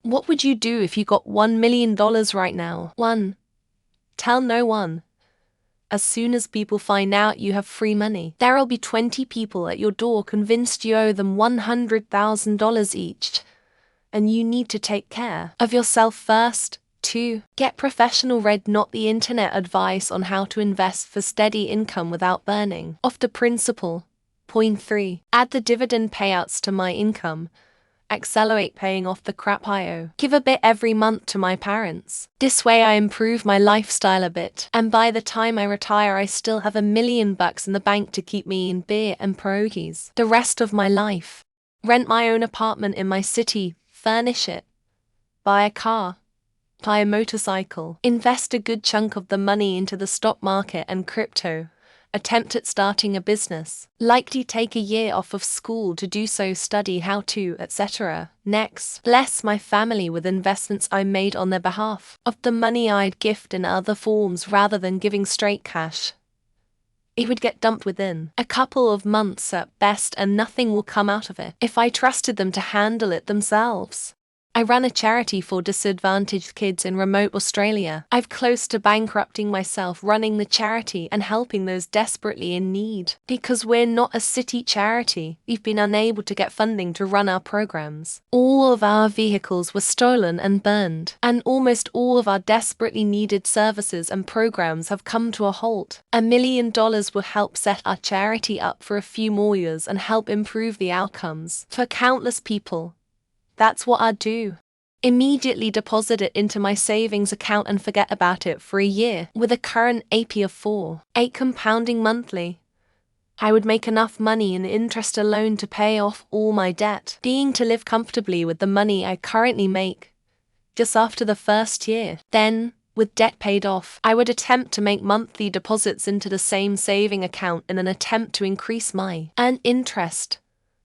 What would you do if you got $1 million right now? 1. Tell no one. As soon as people find out you have free money, there'll be 20 people at your door convinced you owe them $100,000 each. And you need to take care of yourself first. 2. Get professional not the internet advice on how to invest for steady income without burning off the principal. Point 3. Add the dividend payouts to my income. Accelerate paying off the crap I owe. Give a bit every month to my parents. This way I improve my lifestyle a bit, and by the time I retire I still have $1 million in the bank to keep me in beer and pierogies the rest of my life. Rent my own apartment in my city, furnish it. Buy a car. Buy a motorcycle. Invest a good chunk of the money into the stock market and crypto. Attempt at starting a business. Likely take a year off of school to do so, study how to, etc. Next, bless my family with investments I made on their behalf. Of the money I'd gift in other forms rather than giving straight cash. It would get dumped within a couple of months at best and nothing will come out of it if I trusted them to handle it themselves. I run a charity for disadvantaged kids in remote Australia. I've close to bankrupting myself running the charity and helping those desperately in need. Because we're not a city charity, we've been unable to get funding to run our programs. All of our vehicles were stolen and burned, and almost all of our desperately needed services and programs have come to a halt. $1 million will help set our charity up for a few more years and help improve the outcomes for countless people. That's what I'd do. Immediately deposit it into my savings account and forget about it for a year, with a current AP of 4.8 compounding monthly. I would make enough money in interest alone to pay off all my debt, being to live comfortably with the money I currently make. Just after the first year, then, with debt paid off, I would attempt to make monthly deposits into the same saving account in an attempt to increase my earned interest,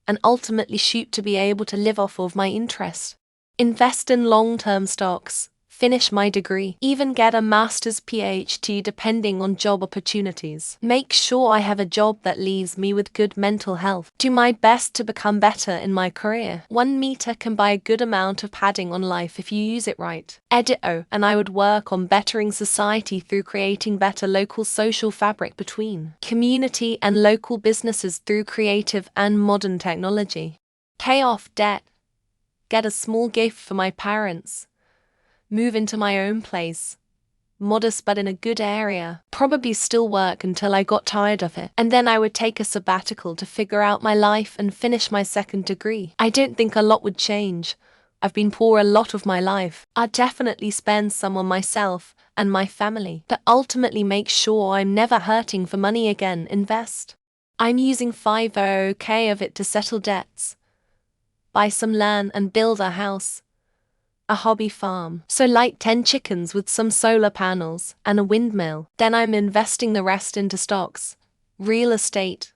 and ultimately shoot to be able to live off of my interest. Invest in long-term stocks, finish my degree, even get a master's PhD depending on job opportunities. Make sure I have a job that leaves me with good mental health. Do my best to become better in my career. 1 meter can buy a good amount of padding on life if you use it right. And I would work on bettering society through creating better local social fabric between community and local businesses through creative and modern technology. Pay off debt. Get a small gift for my parents. Move into my own place. Modest but in a good area. Probably still work until I got tired of it. And then I would take a sabbatical to figure out my life and finish my second degree. I don't think a lot would change. I've been poor a lot of my life. I'd definitely spend some on myself and my family, but ultimately make sure I'm never hurting for money again. Invest. I'm using 500K of it to settle debts. Buy some land and build a house. A hobby farm. So like 10 chickens with some solar panels and a windmill. Then I'm investing the rest into stocks, real estate,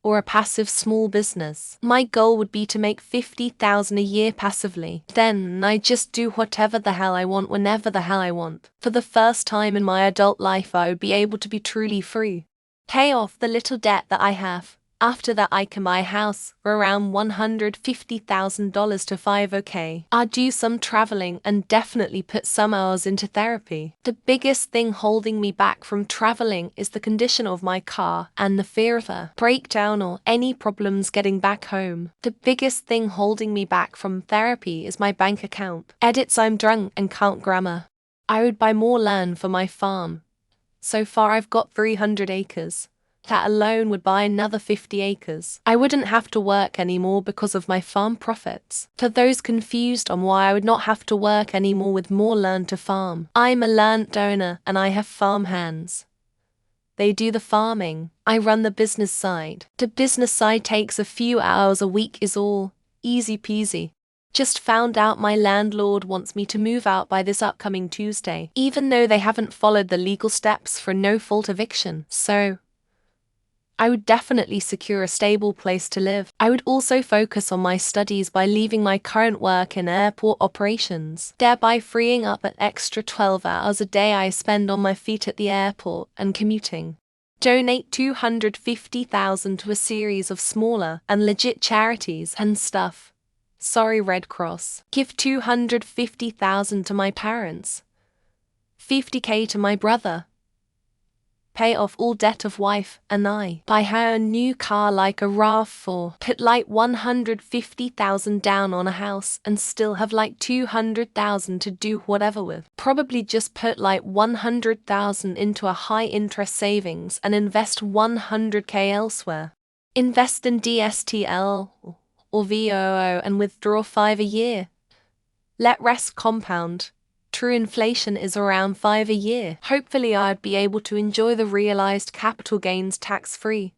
or a passive small business. My goal would be to make $50,000 a year passively. Then I just do whatever the hell I want whenever the hell I want. For the first time in my adult life I would be able to be truly free. Pay off the little debt that I have. After that I can buy a house for around $150,000 to 500K. I'd do some traveling and definitely put some hours into therapy. The biggest thing holding me back from traveling is the condition of my car and the fear of a breakdown or any problems getting back home. The biggest thing holding me back from therapy is my bank account. I'm drunk and can't grammar. I would buy more land for my farm. So far I've got 300 acres. That alone would buy another 50 acres. I wouldn't have to work anymore because of my farm profits. For those confused on why I would not have to work anymore with more land to farm, I'm a landowner and I have farm hands. They do the farming. I run the business side. The business side takes a few hours a week is all. Easy peasy. Just found out my landlord wants me to move out by this upcoming Tuesday, even though they haven't followed the legal steps for no-fault eviction. So I would definitely secure a stable place to live. I would also focus on my studies by leaving my current work in airport operations, thereby freeing up an extra 12 hours a day I spend on my feet at the airport and commuting. Donate $250,000 to a series of smaller and legit charities and stuff. Sorry, Red Cross. Give $250,000 to my parents. $50K to my brother. Pay off all debt of wife and I. Buy her a new car like a RAV4. Put like $150,000 down on a house and still have like $200,000 to do whatever with. Probably just put like $100,000 into a high interest savings and invest $100K elsewhere. Invest in DSTL or VOO and withdraw 5 a year. Let rest compound. True inflation is around 5 a year. Hopefully I'd be able to enjoy the realized capital gains tax-free.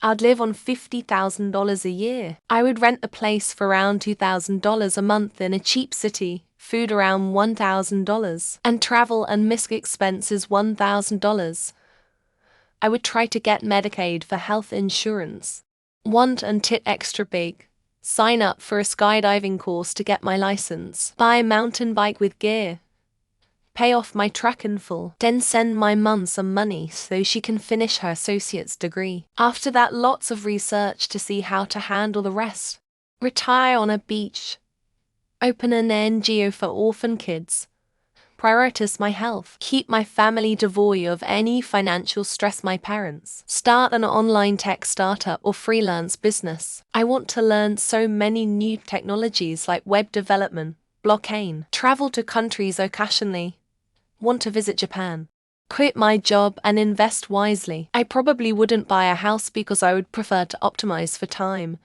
I'd live on $50,000 a year. I would rent a place for around $2,000 a month in a cheap city, food around $1,000, and travel and misc expenses $1,000. I would try to get Medicaid for health insurance. Want and tit extra big. Sign up for a skydiving course to get my license. Buy a mountain bike with gear. Pay off my truck in full. Then send my mum some money so she can finish her associate's degree. After that, lots of research to see how to handle the rest. Retire on a beach. Open an NGO for orphan kids. Prioritize my health. Keep my family devoid of any financial stress. My parents. Start an online tech startup or freelance business. I want to learn so many new technologies like web development, blockchain. Travel to countries occasionally. Want to visit Japan. Quit my job and invest wisely. I probably wouldn't buy a house because I would prefer to optimize for time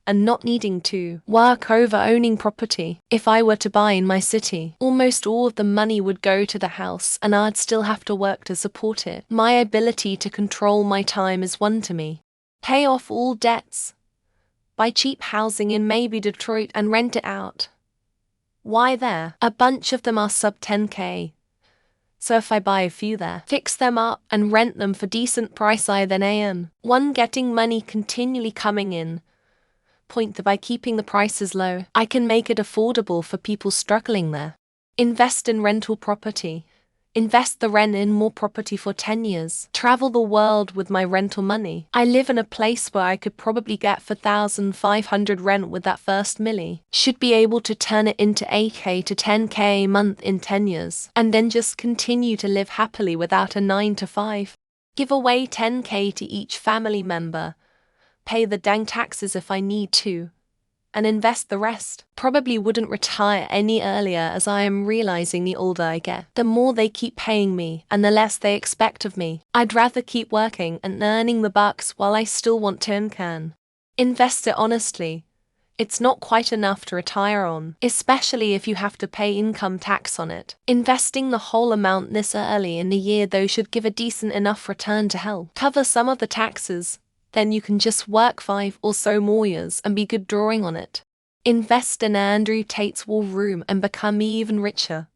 and not needing to work over owning property. If I were to buy in my city, almost all of the money would go to the house and I'd still have to work to support it. My ability to control my time is one to me. Pay off all debts. Buy cheap housing in maybe Detroit and rent it out. Why there? A bunch of them are sub 10K. So if I buy a few there, fix them up and rent them for decent price, I then am one getting money continually coming in. Point that by keeping the prices low, I can make it affordable for people struggling there. Invest in rental property. Invest the rent in more property for 10 years. Travel the world with my rental money. I live in a place where I could probably get $4,500 rent with that first milli. Should be able to turn it into 8K to 10K a month in 10 years. And then just continue to live happily without a 9 to 5. Give away 10K to each family member. Pay the dang taxes if I need to, and invest the rest. Probably wouldn't retire any earlier, as I am realizing the older I get, the more they keep paying me and the less they expect of me. I'd rather keep working and earning the bucks while I still want to and can. Invest it honestly. It's not quite enough to retire on, especially if you have to pay income tax on it. Investing the whole amount this early in the year though should give a decent enough return to help cover some of the taxes. Then you can just work 5 or so more years and be good drawing on it. Invest in Andrew Tate's war room and become even richer.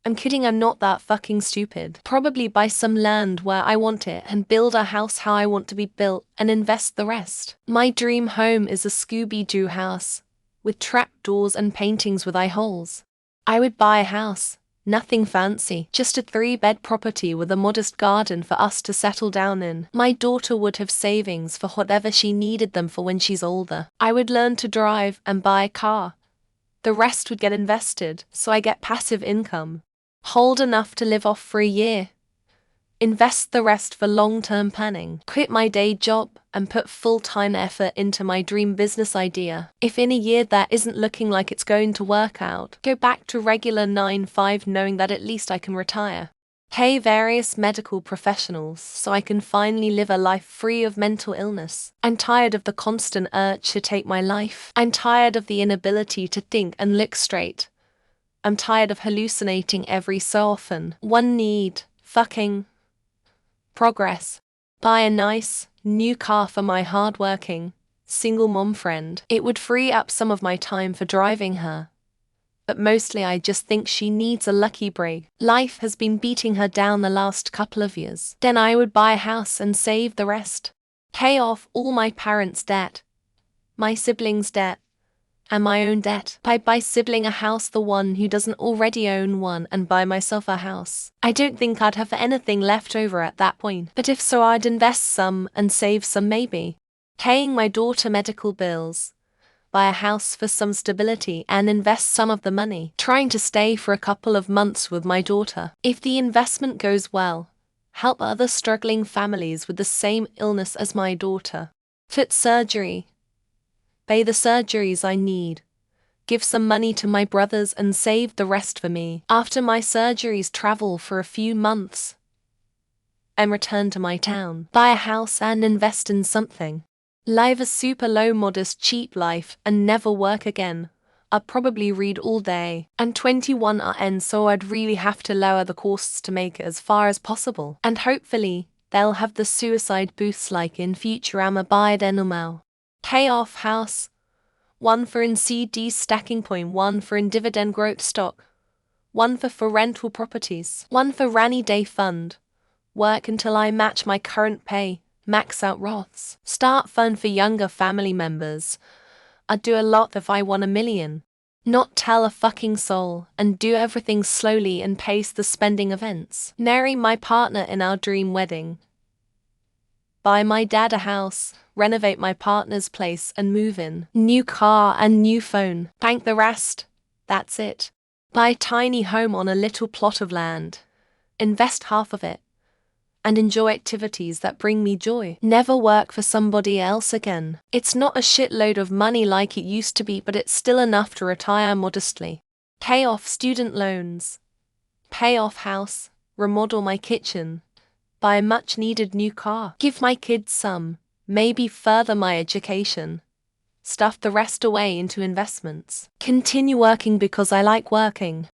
I'm kidding, I'm not that fucking stupid. Probably buy some land where I want it and build a house how I want to be built and invest the rest. My dream home is a Scooby-Doo house with trapdoors and paintings with eye holes. I would buy a house. Nothing fancy, just a 3-bed property with a modest garden for us to settle down in. My daughter would have savings for whatever she needed them for when she's older. I would learn to drive and buy a car. The rest would get invested, so I get passive income. Hold enough to live off for a year. Invest the rest for long-term planning. Quit my day job and put full-time effort into my dream business idea. If in a year that isn't looking like it's going to work out, go back to regular 9-5 knowing that at least I can retire. Pay various medical professionals so I can finally live a life free of mental illness. I'm tired of the constant urge to take my life. I'm tired of the inability to think and look straight. I'm tired of hallucinating every so often. One need fucking progress. Buy a nice, new car for my hard-working, single mom friend. It would free up some of my time for driving her. But mostly I just think she needs a lucky break. Life has been beating her down the last couple of years. Then I would buy a house and save the rest. Pay off all my parents' debt, my siblings' debt, and my own debt. Buy sibling a house, the one who doesn't already own one, and buy myself a house. I don't think I'd have anything left over at that point, but if so, I'd invest some and save some maybe. Paying my daughter medical bills. buy a house for some stability and invest some of the money, trying to stay for a couple of months with my daughter. If the investment goes well, help other struggling families with the same illness as my daughter. Foot surgery. Pay the surgeries I need. Give some money to my brothers and save the rest for me. After my surgeries, travel for a few months and return to my town. Buy a house and invest in something. Live a super low, modest, cheap life and never work again. I'd probably read all day. And 21 RN, so I'd really have to lower the costs to make it as far as possible. And hopefully, they'll have the suicide booths like in Futurama by then normal. Pay off house. 1 for in CD stacking point, 1 for in dividend growth stock, 1 for rental properties, 1 for rainy day fund. Work until I match my current pay, max out Roths. Start fund for younger family members. I'd do a lot if I won $1 million. Not tell a fucking soul, and do everything slowly and pace the spending events. Marry my partner in our dream wedding. Buy my dad a house, renovate my partner's place and move in. New car and new phone. Bank the rest. That's it. Buy a tiny home on a little plot of land. Invest half of it. And enjoy activities that bring me joy. Never work for somebody else again. It's not a shitload of money like it used to be, but it's still enough to retire modestly. Pay off student loans. Pay off house. Remodel my kitchen. Buy a much-needed new car. Give my kids some. Maybe further my education. Stuff the rest away into investments. Continue working because I like working.